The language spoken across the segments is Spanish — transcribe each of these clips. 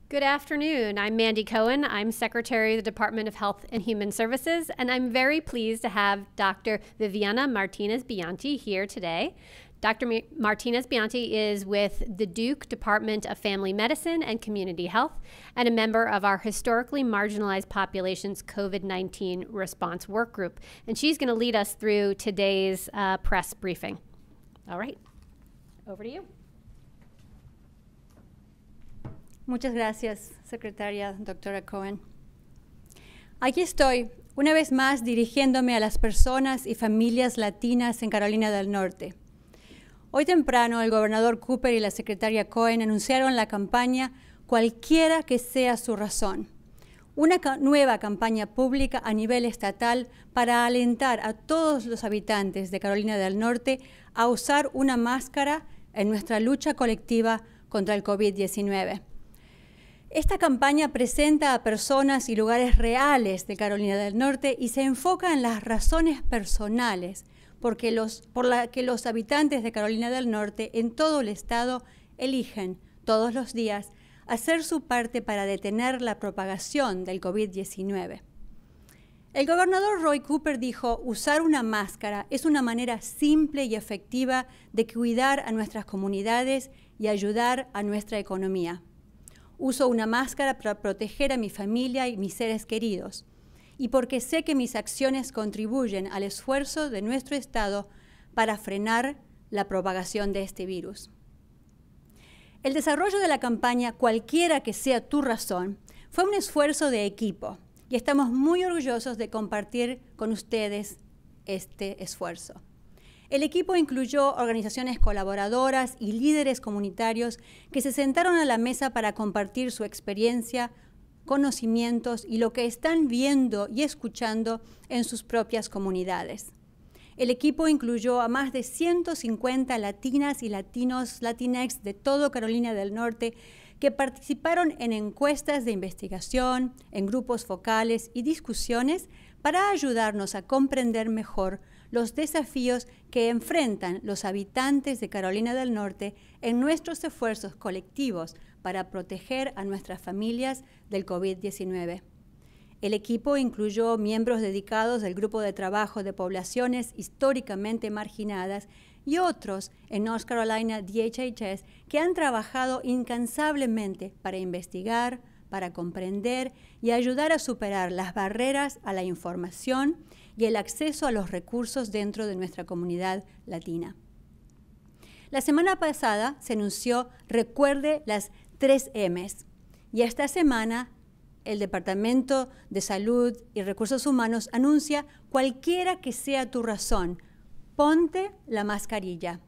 Good afternoon. I'm Mandy Cohen. I'm Secretary of the Department of Health and Human Services, and I'm very pleased to have Dr. Viviana Martinez-Bianchi here today. Dr. Martinez-Bianchi is with the Duke Department of Family Medicine and Community Health and a member of our Historically Marginalized Populations COVID-19 Response Work Group. And she's going to lead us through today's press briefing. All right, over to you. Muchas gracias, Secretaria Doctora Cohen. Aquí estoy, una vez más, dirigiéndome a las personas y familias latinas en Carolina del Norte. Hoy temprano, el gobernador Cooper y la secretaria Cohen anunciaron la campaña Cualquiera que sea su razón, una nueva campaña pública a nivel estatal para alentar a todos los habitantes de Carolina del Norte a usar una máscara en nuestra lucha colectiva contra el COVID-19. Esta campaña presenta a personas y lugares reales de Carolina del Norte y se enfoca en las razones personales por las que los habitantes de Carolina del Norte en todo el estado eligen todos los días hacer su parte para detener la propagación del COVID-19. El gobernador Roy Cooper dijo: usar una máscara es una manera simple y efectiva de cuidar a nuestras comunidades y ayudar a nuestra economía. Uso una máscara para proteger a mi familia y mis seres queridos, y porque sé que mis acciones contribuyen al esfuerzo de nuestro Estado para frenar la propagación de este virus. El desarrollo de la campaña Cualquiera que sea tu razón fue un esfuerzo de equipo, y estamos muy orgullosos de compartir con ustedes este esfuerzo. El equipo incluyó organizaciones colaboradoras y líderes comunitarios que se sentaron a la mesa para compartir su experiencia, conocimientos y lo que están viendo y escuchando en sus propias comunidades. El equipo incluyó a más de 150 latinas y latinos, Latinx de todo Carolina del Norte, que participaron en encuestas de investigación, en grupos focales y discusiones para ayudarnos a comprender mejor los desafíos que enfrentan los habitantes de Carolina del Norte en nuestros esfuerzos colectivos para proteger a nuestras familias del COVID-19. El equipo incluyó miembros dedicados del Grupo de Trabajo de Poblaciones Históricamente Marginadas y otros en North Carolina DHHS que han trabajado incansablemente para investigar, para comprender y ayudar a superar las barreras a la información y el acceso a los recursos dentro de nuestra comunidad latina. La semana pasada se anunció Recuerde las 3 M's, y esta semana el Departamento de Salud y Recursos Humanos anuncia Cualquiera que sea tu razón, ponte la mascarilla.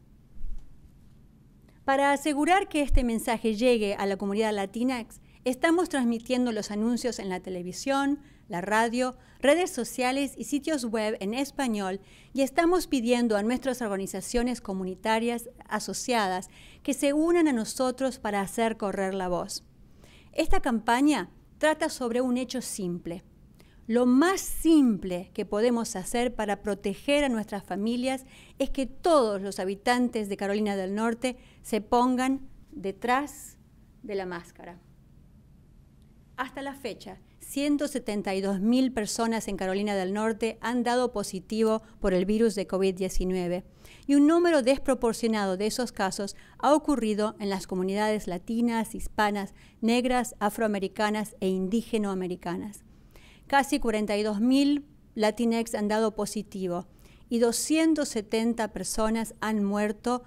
Para asegurar que este mensaje llegue a la comunidad latina, estamos transmitiendo los anuncios en la televisión, la radio, redes sociales y sitios web en español, y estamos pidiendo a nuestras organizaciones comunitarias asociadas que se unan a nosotros para hacer correr la voz. Esta campaña trata sobre un hecho simple. Lo más simple que podemos hacer para proteger a nuestras familias es que todos los habitantes de Carolina del Norte se pongan detrás de la máscara. Hasta la fecha, 172,000 personas en Carolina del Norte han dado positivo por el virus de COVID-19 y un número desproporcionado de esos casos ha ocurrido en las comunidades latinas, hispanas, negras, afroamericanas e indígeno-americanas. Casi 42,000 Latinx han dado positivo y 270 personas han muerto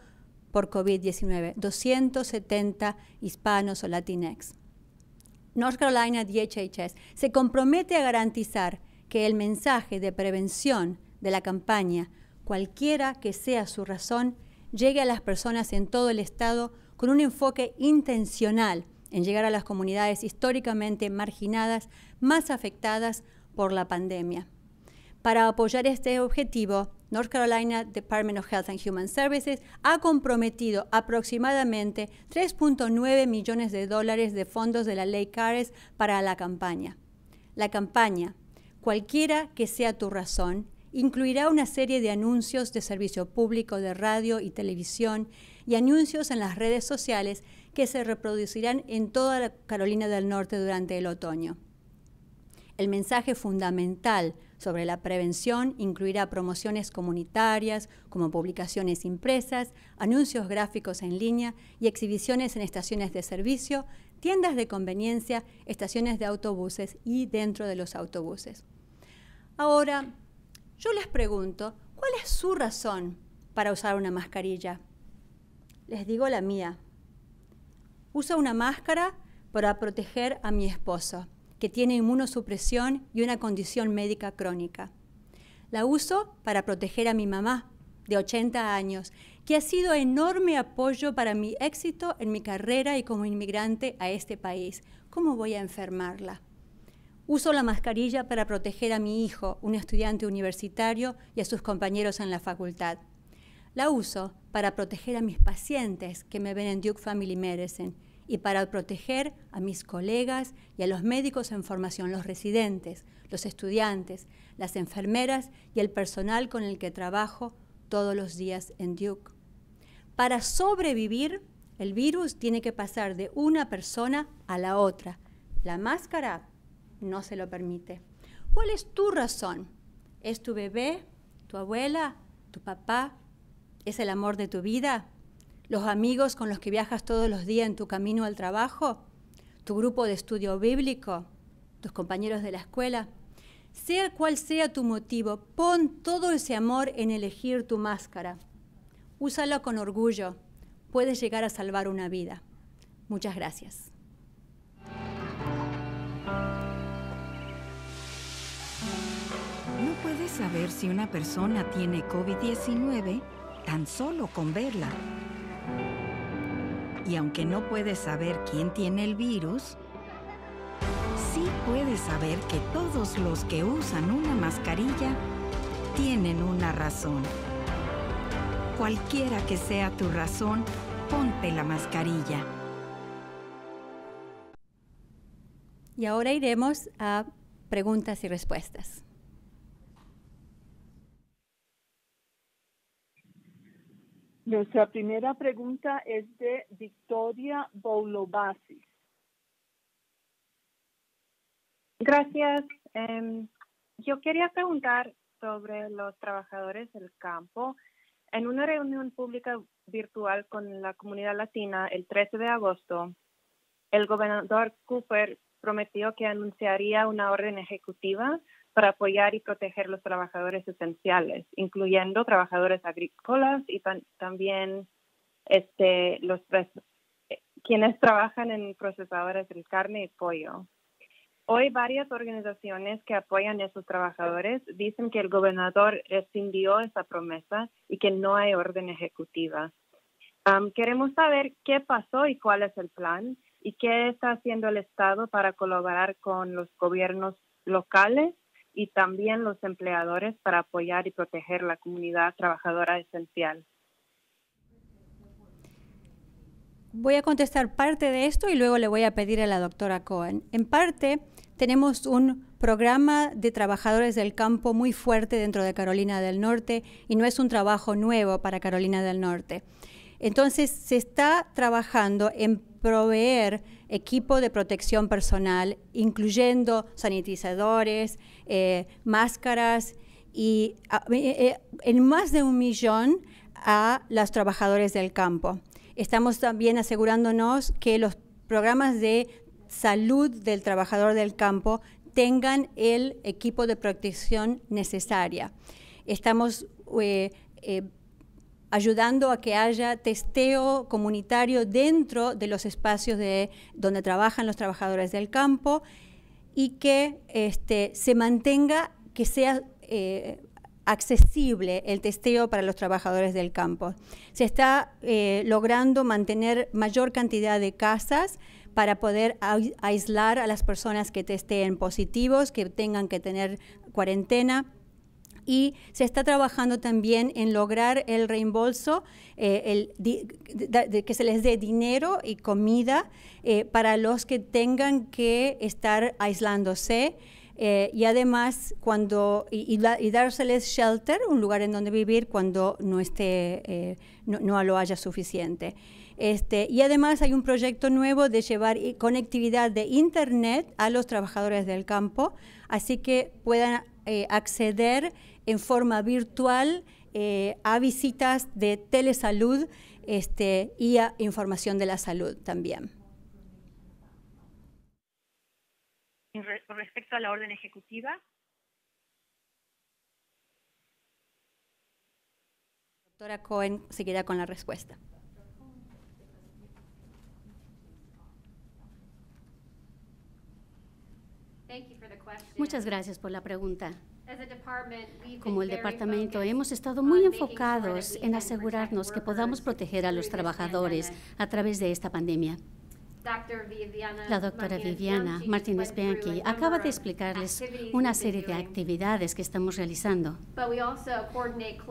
por COVID-19, 270 hispanos o Latinx. North Carolina DHHS se compromete a garantizar que el mensaje de prevención de la campaña, cualquiera que sea su razón, llegue a las personas en todo el estado con un enfoque intencional en llegar a las comunidades históricamente marginadas más afectadas por la pandemia. Para apoyar este objetivo, North Carolina Department of Health and Human Services ha comprometido aproximadamente $3.9 millones de fondos de la Ley CARES para la campaña. La campaña, cualquiera que sea tu razón, incluirá una serie de anuncios de servicio público de radio y televisión y anuncios en las redes sociales que se reproducirán en toda la Carolina del Norte durante el otoño. El mensaje fundamental sobre la prevención incluirá promociones comunitarias, como publicaciones impresas, anuncios gráficos en línea y exhibiciones en estaciones de servicio, tiendas de conveniencia, estaciones de autobuses y dentro de los autobuses. Ahora, yo les pregunto, ¿cuál es su razón para usar una mascarilla? Les digo la mía. Uso una máscara para proteger a mi esposo, que tiene inmunosupresión y una condición médica crónica. La uso para proteger a mi mamá, de 80 años, que ha sido enorme apoyo para mi éxito en mi carrera y como inmigrante a este país. ¿Cómo voy a enfermarla? Uso la mascarilla para proteger a mi hijo, un estudiante universitario, y a sus compañeros en la facultad. La uso para proteger a mis pacientes que me ven en Duke Family Medicine y para proteger a mis colegas y a los médicos en formación, los residentes, los estudiantes, las enfermeras y el personal con el que trabajo todos los días en Duke. Para sobrevivir, el virus tiene que pasar de una persona a la otra. La máscara no se lo permite. ¿Cuál es tu razón? ¿Es tu bebé, tu abuela, tu papá? ¿Es el amor de tu vida? ¿Los amigos con los que viajas todos los días en tu camino al trabajo? ¿Tu grupo de estudio bíblico? ¿Tus compañeros de la escuela? Sea cual sea tu motivo, pon todo ese amor en elegir tu máscara. Úsala con orgullo. Puedes llegar a salvar una vida. Muchas gracias. No puedes saber si una persona tiene COVID-19 tan solo con verla. Y aunque no puedes saber quién tiene el virus, sí puedes saber que todos los que usan una mascarilla tienen una razón. Cualquiera que sea tu razón, ponte la mascarilla. Y ahora iremos a preguntas y respuestas. Nuestra primera pregunta es de Victoria Boulobasis. Gracias. Yo quería preguntar sobre los trabajadores del campo. En una reunión pública virtual con la comunidad latina el 13 de agosto, el gobernador Cooper prometió que anunciaría una orden ejecutiva para apoyar y proteger los trabajadores esenciales, incluyendo trabajadores agrícolas y también quienes trabajan en procesadores de carne y pollo. Hoy varias organizaciones que apoyan a esos trabajadores dicen que el gobernador rescindió esa promesa y que no hay orden ejecutiva. Queremos saber qué pasó y cuál es el plan y qué está haciendo el Estado para colaborar con los gobiernos locales y también los empleadores para apoyar y proteger la comunidad trabajadora esencial. Voy a contestar parte de esto y luego le voy a pedir a la doctora Cohen. En parte, tenemos un programa de trabajadores del campo muy fuerte dentro de Carolina del Norte y no es un trabajo nuevo para Carolina del Norte. Entonces, se está trabajando en proveer equipo de protección personal, incluyendo sanitizadores, máscaras y en más de 1 millón a los trabajadores del campo. Estamos también asegurándonos que los programas de salud del trabajador del campo tengan el equipo de protección necesaria. Estamos ayudando a que haya testeo comunitario dentro de los espacios donde trabajan los trabajadores del campo y que se mantenga, que sea accesible el testeo para los trabajadores del campo. Se está logrando mantener mayor cantidad de casas para poder aislar a las personas que testeen positivos, que tengan que tener cuarentena. Y se está trabajando también en lograr el reembolso, que se les dé dinero y comida para los que tengan que estar aislándose. Y además y dárseles shelter, un lugar en donde vivir cuando no lo haya suficiente. Y además hay un proyecto nuevo de llevar conectividad de Internet a los trabajadores del campo, así que puedan acceder en forma virtual a visitas de telesalud y a información de la salud también. Con respecto a la orden ejecutiva. Doctora Cohen se queda con la respuesta. Muchas gracias por la pregunta. Como el departamento hemos estado muy enfocados en asegurarnos que podamos proteger a los trabajadores a través de esta pandemia. La doctora Viviana Martínez-Bianchi acaba de explicarles una serie de actividades que estamos realizando.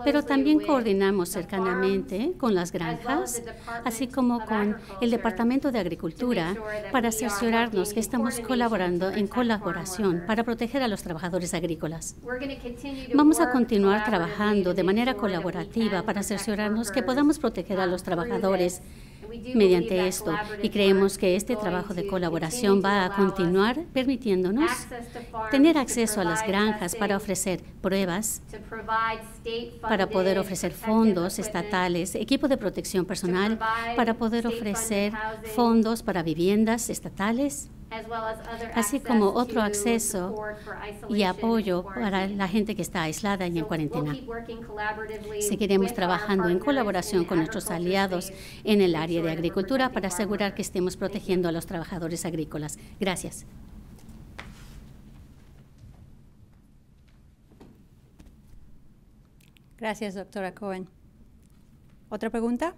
Pero también coordinamos cercanamente con las granjas, así como con el Departamento de Agricultura, para cerciorarnos que estamos colaborando en colaboración para proteger a los trabajadores agrícolas. Vamos a continuar trabajando de manera colaborativa para cerciorarnos que podamos proteger a los trabajadores mediante esto, y creemos que este trabajo de colaboración va a continuar permitiéndonos tener acceso a las granjas para ofrecer pruebas, para poder ofrecer fondos estatales, equipo de protección personal, para poder ofrecer fondos para viviendas estatales, así como otro acceso y apoyo para la gente que está aislada y en cuarentena. Seguiremos trabajando en colaboración con nuestros aliados en el área de agricultura para asegurar que estemos protegiendo a los trabajadores agrícolas. Gracias. Gracias, doctora Cohen. ¿Otra pregunta?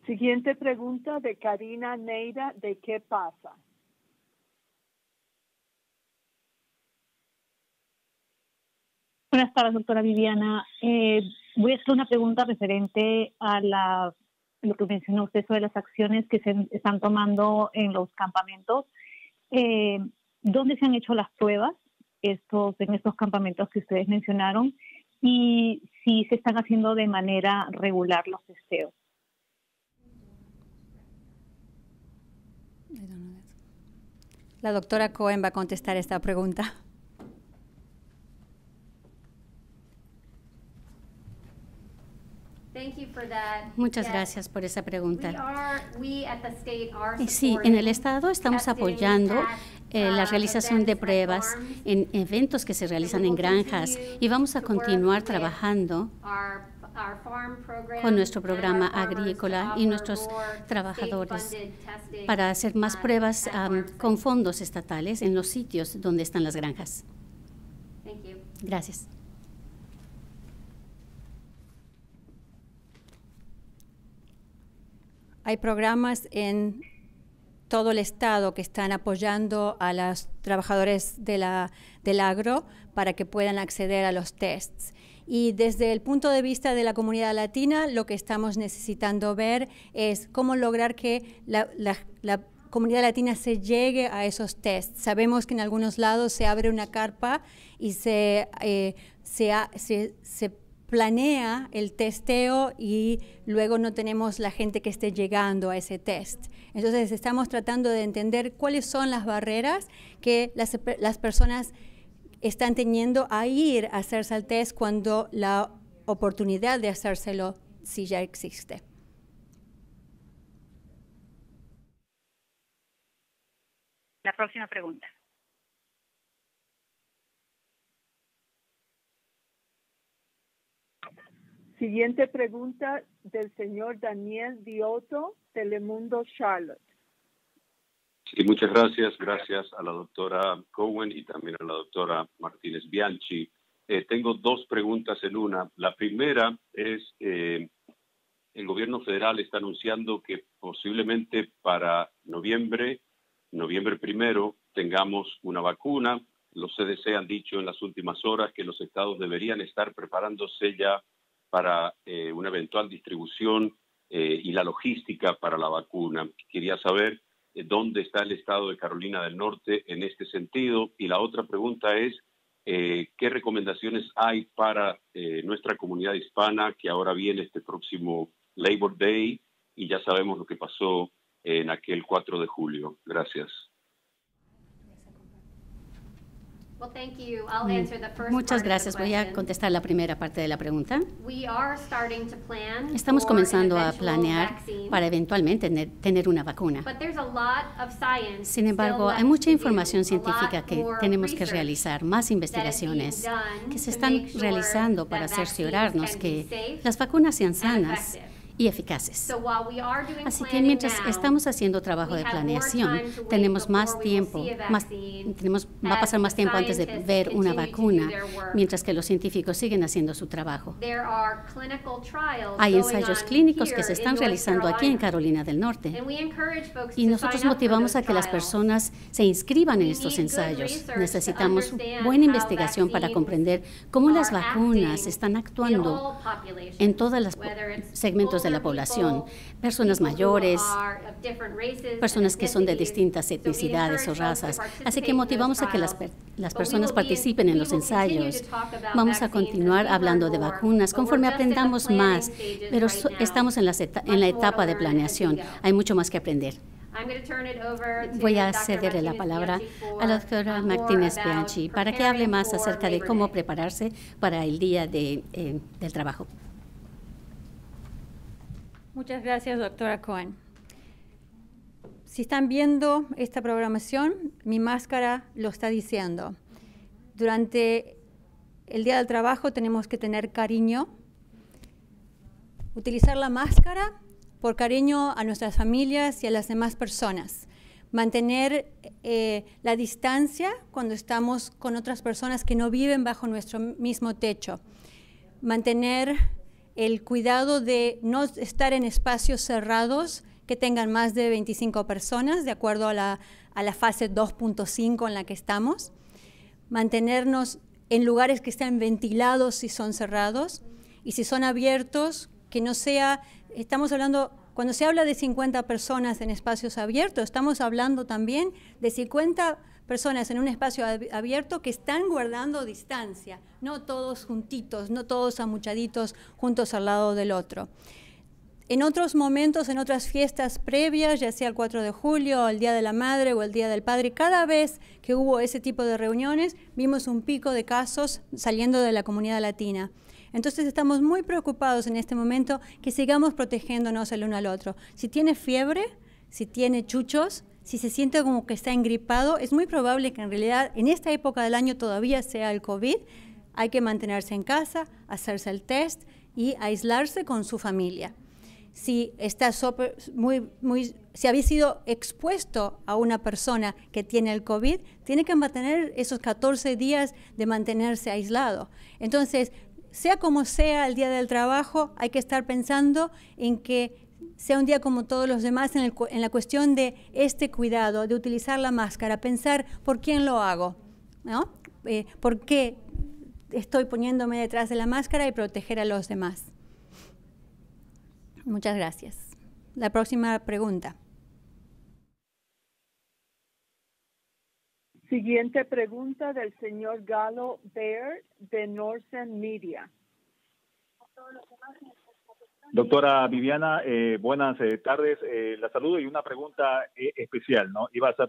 Siguiente pregunta de Karina Neira, de ¿Qué pasa? Buenas tardes, doctora Viviana. Voy a hacer una pregunta referente a lo que mencionó usted sobre las acciones que se están tomando en los campamentos. ¿Dónde se han hecho las pruebas en estos campamentos que ustedes mencionaron? Y si se están haciendo de manera regular los testeos. La doctora Cohen va a contestar esta pregunta. Muchas gracias por esa pregunta. Sí, en el Estado estamos apoyando la realización de pruebas en eventos que se realizan en granjas y vamos a continuar trabajando con nuestro programa agrícola y nuestros trabajadores para hacer más pruebas con fondos estatales en los sitios donde están las granjas. Gracias. Hay programas en todo el estado que están apoyando a los trabajadores del agro para que puedan acceder a los tests. Y desde el punto de vista de la comunidad latina, lo que estamos necesitando ver es cómo lograr que la comunidad latina se llegue a esos tests. Sabemos que en algunos lados se abre una carpa y se planea el testeo y luego no tenemos la gente que esté llegando a ese test. Entonces estamos tratando de entender cuáles son las barreras que las personas están teniendo a ir a hacerse el test cuando la oportunidad de hacérselo sí ya existe. La próxima pregunta. Siguiente pregunta del señor Daniel Diotto, Telemundo Charlotte. Sí, muchas gracias. Gracias a la doctora Cohen y también a la doctora Martínez-Bianchi. Tengo dos preguntas en una. La primera es, el gobierno federal está anunciando que posiblemente para noviembre primero, tengamos una vacuna. Los CDC han dicho en las últimas horas que los estados deberían estar preparándose ya para una eventual distribución y la logística para la vacuna. Quería saber dónde está el estado de Carolina del Norte en este sentido. Y la otra pregunta es, ¿qué recomendaciones hay para nuestra comunidad hispana que ahora viene este próximo Labor Day y ya sabemos lo que pasó en aquel 4 de julio? Gracias. Muchas gracias. Voy a contestar la primera parte de la pregunta. Estamos comenzando a planear para eventualmente tener una vacuna. Sin embargo, hay mucha información científica que tenemos que realizar, más investigaciones que se están realizando para cerciorarnos que las vacunas sean sanas y eficaces. Así que mientras estamos haciendo trabajo de planeación, tenemos más tiempo, va a pasar más tiempo antes de ver una vacuna, mientras que los científicos siguen haciendo su trabajo. Hay ensayos clínicos que se están realizando aquí en Carolina del Norte, y nosotros motivamos a que las personas se inscriban en estos ensayos. Necesitamos buena investigación para comprender cómo las vacunas están actuando en todos los segmentos de la población, personas mayores, personas que son de distintas etnicidades o razas. Así que motivamos a que las personas participen en los ensayos. Vamos a continuar hablando de vacunas conforme aprendamos más, pero estamos en la etapa de planeación. Hay mucho más que aprender. Voy a cederle la palabra a la doctora Martínez Bianchi para que hable más acerca de cómo prepararse para el día del trabajo. Muchas gracias, doctora Cohen. Si están viendo esta programación, mi máscara lo está diciendo. Durante el día del trabajo tenemos que tener cariño, utilizar la máscara por cariño a nuestras familias y a las demás personas. Mantener la distancia cuando estamos con otras personas que no viven bajo nuestro mismo techo. Mantener el cuidado de no estar en espacios cerrados que tengan más de 25 personas, de acuerdo a la fase 2.5 en la que estamos. Mantenernos en lugares que estén ventilados si son cerrados, y si son abiertos, que no sea, estamos hablando, cuando se habla de 50 personas en espacios abiertos, estamos hablando también de 50 personas en un espacio abierto que están guardando distancia, no todos juntitos, no todos amuchaditos juntos al lado del otro. En otros momentos, en otras fiestas previas, ya sea el 4 de julio, el Día de la Madre o el Día del Padre, cada vez que hubo ese tipo de reuniones, vimos un pico de casos saliendo de la comunidad latina. Entonces estamos muy preocupados en este momento que sigamos protegiéndonos el uno al otro. Si tiene fiebre, si tiene chuchos, si se siente como que está engripado, es muy probable que en realidad en esta época del año todavía sea el COVID. Hay que mantenerse en casa, hacerse el test y aislarse con su familia. Si está si había sido expuesto a una persona que tiene el COVID, tiene que mantener esos 14 días de mantenerse aislado. Entonces, sea como sea el día del trabajo, hay que estar pensando en que sea un día como todos los demás en la cuestión de este cuidado, de utilizar la máscara, pensar por quién lo hago, ¿no? ¿Por qué estoy poniéndome detrás de la máscara y proteger a los demás? Muchas gracias. La próxima pregunta. Siguiente pregunta del señor Galo Baird de Northern Media. Doctora Viviana, buenas tardes. La saludo y una pregunta especial, ¿no? Iba a ser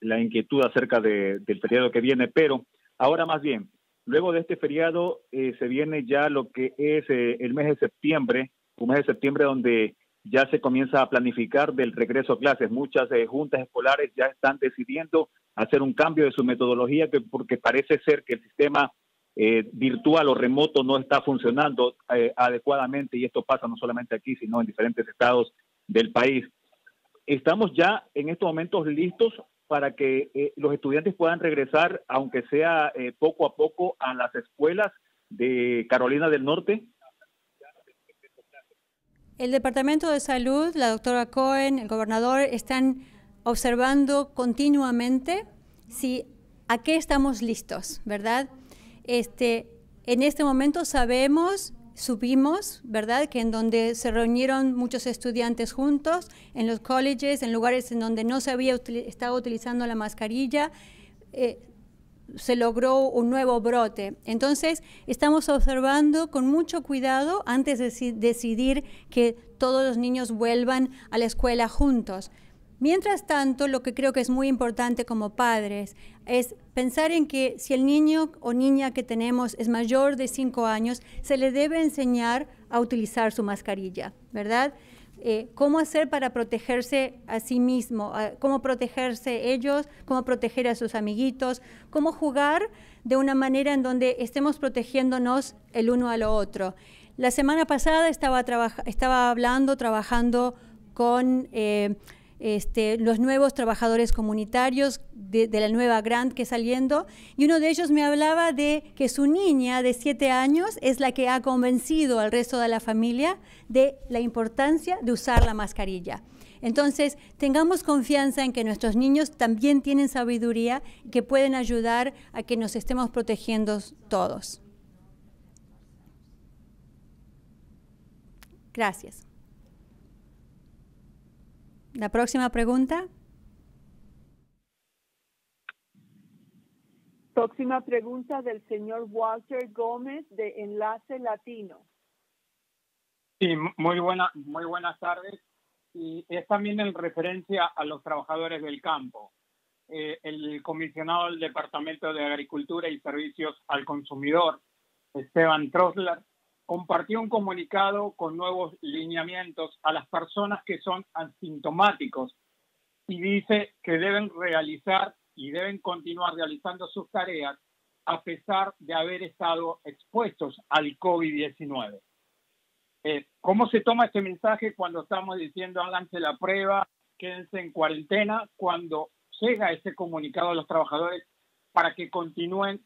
la inquietud acerca del feriado que viene, pero ahora más bien, luego de este feriado se viene ya lo que es el mes de septiembre, un mes de septiembre donde ya se comienza a planificar del regreso a clases. Muchas juntas escolares ya están decidiendo hacer un cambio de su metodología porque parece ser que el sistema virtual o remoto no está funcionando adecuadamente, y esto pasa no solamente aquí, sino en diferentes estados del país. Estamos ya en estos momentos listos para que los estudiantes puedan regresar, aunque sea poco a poco, a las escuelas de Carolina del Norte. El Departamento de Salud, la doctora Cohen, el gobernador, están observando continuamente a qué estamos listos, ¿verdad? En este momento supimos, ¿verdad?, que en donde se reunieron muchos estudiantes juntos, en los colleges, en lugares en donde no se había estado utilizando la mascarilla, se logró un nuevo brote. Entonces, estamos observando con mucho cuidado antes de decidir que todos los niños vuelvan a la escuela juntos. Mientras tanto, lo que creo que es muy importante como padres es pensar en que si el niño o niña que tenemos es mayor de 5 años, se le debe enseñar a utilizar su mascarilla, ¿verdad? Cómo hacer para protegerse a sí mismo, cómo protegerse ellos, cómo proteger a sus amiguitos, cómo jugar de una manera en donde estemos protegiéndonos el uno al otro. La semana pasada estaba trabajando con los nuevos trabajadores comunitarios de la nueva grant que saliendo, y uno de ellos me hablaba de que su niña de 7 años es la que ha convencido al resto de la familia de la importancia de usar la mascarilla. Entonces, tengamos confianza en que nuestros niños también tienen sabiduría y que pueden ayudar a que nos estemos protegiendo todos. Gracias. La próxima pregunta. Próxima pregunta del señor Walter Gómez de Enlace Latino. Sí, muy buenas tardes. Y es también en referencia a los trabajadores del campo. El comisionado del Departamento de Agricultura y Servicios al Consumidor, Esteban Trosler, compartió un comunicado con nuevos lineamientos a las personas que son asintomáticos y dice que deben realizar y deben continuar realizando sus tareas a pesar de haber estado expuestos al COVID-19. ¿Cómo se toma este mensaje cuando estamos diciendo háganse la prueba, quédense en cuarentena, cuando llega ese comunicado a los trabajadores para que continúen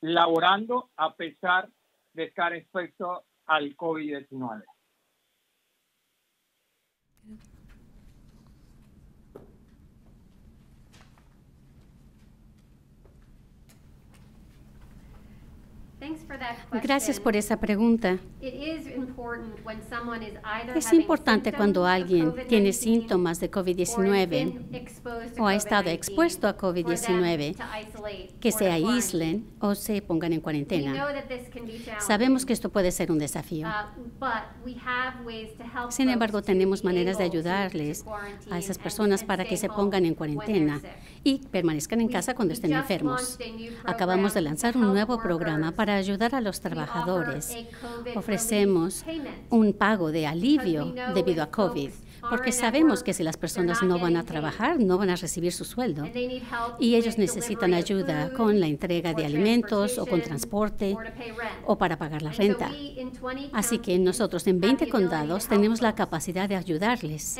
laborando a pesar de estar expuestos al COVID-19? Gracias por esa pregunta. Es importante cuando alguien tiene síntomas de COVID-19 o ha estado expuesto a COVID-19 que se aíslen o se pongan en cuarentena. Sabemos que esto puede ser un desafío. Sin embargo, tenemos maneras de ayudarles a esas personas para que se pongan en cuarentena y permanezcan en casa cuando estén enfermos. Acabamos de lanzar un nuevo programa para ayudar a los trabajadores. Ofrecemos un pago de alivio debido a COVID, porque sabemos que si las personas no van a trabajar, no van a recibir su sueldo. Y ellos necesitan ayuda con la entrega de alimentos o con transporte o para pagar la renta. Así que nosotros en 20 condados tenemos la capacidad de ayudarles.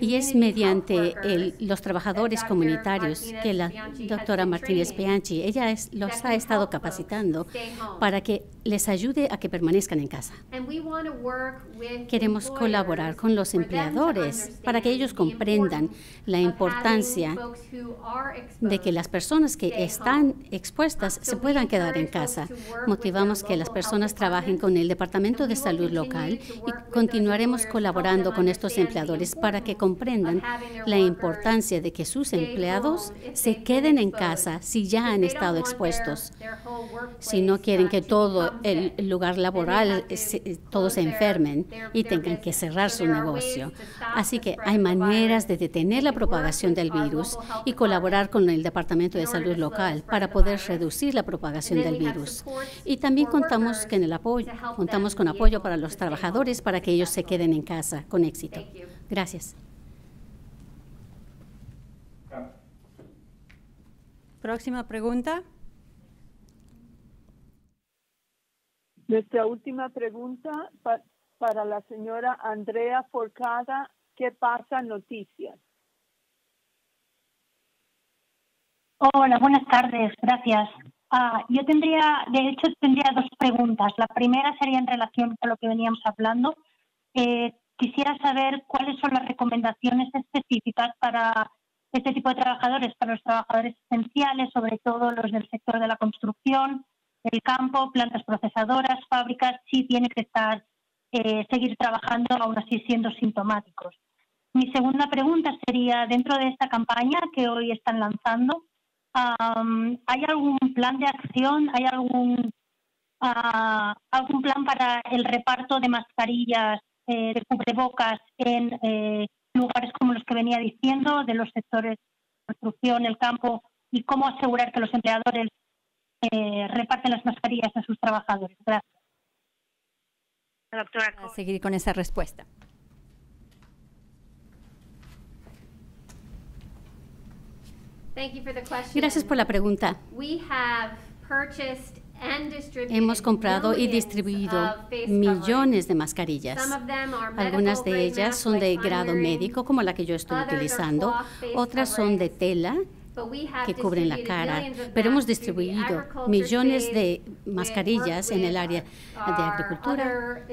Y es mediante los trabajadores comunitarios que la doctora Martínez Bianchi, ella los ha estado capacitando para que les ayude a que permanezcan en casa. Queremos colaborar con los empleadores para que ellos comprendan la importancia de que las personas que están expuestas se puedan quedar en casa. Motivamos que las personas trabajen con el Departamento de Salud local y continuaremos colaborando con estos empleadores para que comprendan la importancia de que sus empleados se queden en casa si ya han estado expuestos. Si no quieren que todo el lugar laboral, todos se enfermen y tengan que cerrar su negocio. Así que hay maneras de detener la propagación del virus y colaborar con el Departamento de Salud local para poder reducir la propagación del virus. Y también contamos con apoyo para los trabajadores para que ellos se queden en casa con éxito. Gracias. Próxima pregunta. Nuestra última pregunta para la señora Andrea Forcada. ¿Qué pasa? Noticias. Hola, buenas tardes. Gracias. Yo tendría dos preguntas. La primera sería en relación con lo que veníamos hablando. Quisiera saber cuáles son las recomendaciones específicas para este tipo de trabajadores, para los trabajadores esenciales, sobre todo los del sector de la construcción, el campo, plantas procesadoras, fábricas, sí tiene que seguir trabajando aún así siendo sintomáticos. Mi segunda pregunta sería, dentro de esta campaña que hoy están lanzando, ¿hay algún plan de acción? ¿Hay algún plan para el reparto de mascarillas, de cubrebocas en lugares como los que venía diciendo, de los sectores de construcción, el campo, y cómo asegurar que los empleadores reparten las mascarillas a sus trabajadores? Gracias. Doctora, a seguir con esa respuesta. Gracias por la pregunta. Hemos comprado y distribuido millones de mascarillas. Algunas de ellas son de grado médico, como la que yo estoy utilizando. Otras son de tela, que cubren la cara, pero hemos distribuido millones de mascarillas en el área de agricultura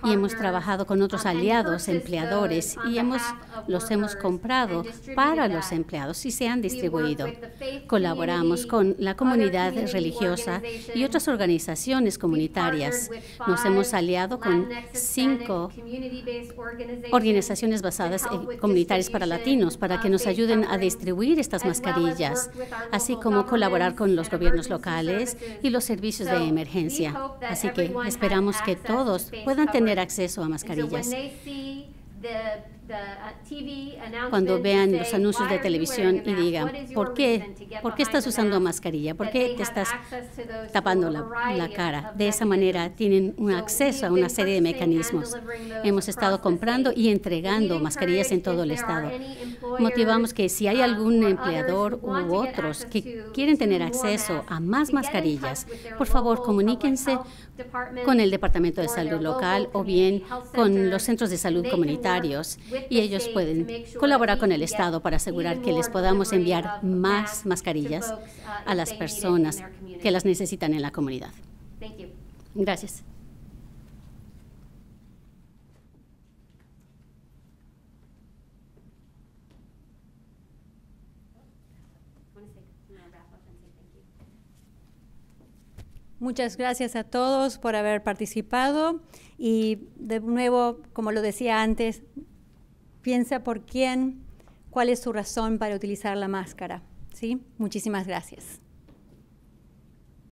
y hemos trabajado con otros aliados, empleadores, y los hemos comprado para los empleados y se han distribuido. Colaboramos con la comunidad religiosa y otras organizaciones comunitarias. Nos hemos aliado con 5 organizaciones basadas en comunitarias para latinos para que nos ayuden a distribuir estas mascarillas, así como colaborar con los gobiernos locales y los servicios de emergencia. Así que esperamos que todos puedan tener acceso a mascarillas. Cuando vean los anuncios de televisión y digan, ¿por qué estás usando mascarilla? ¿Por qué te estás tapando la cara? De esa manera tienen un acceso a una serie de mecanismos. Hemos estado comprando y entregando mascarillas en todo el estado. Motivamos que si hay algún empleador u otros que quieren tener acceso a más mascarillas, por favor comuníquense con el Departamento de Salud local o bien con los centros de salud comunitarios, y ellos pueden colaborar con el Estado para asegurar que les podamos enviar más mascarillas a las personas que las necesitan en la comunidad. Gracias. Muchas gracias a todos por haber participado y de nuevo, como lo decía antes, piensa cuál es su razón para utilizar la máscara, ¿sí? Muchísimas gracias.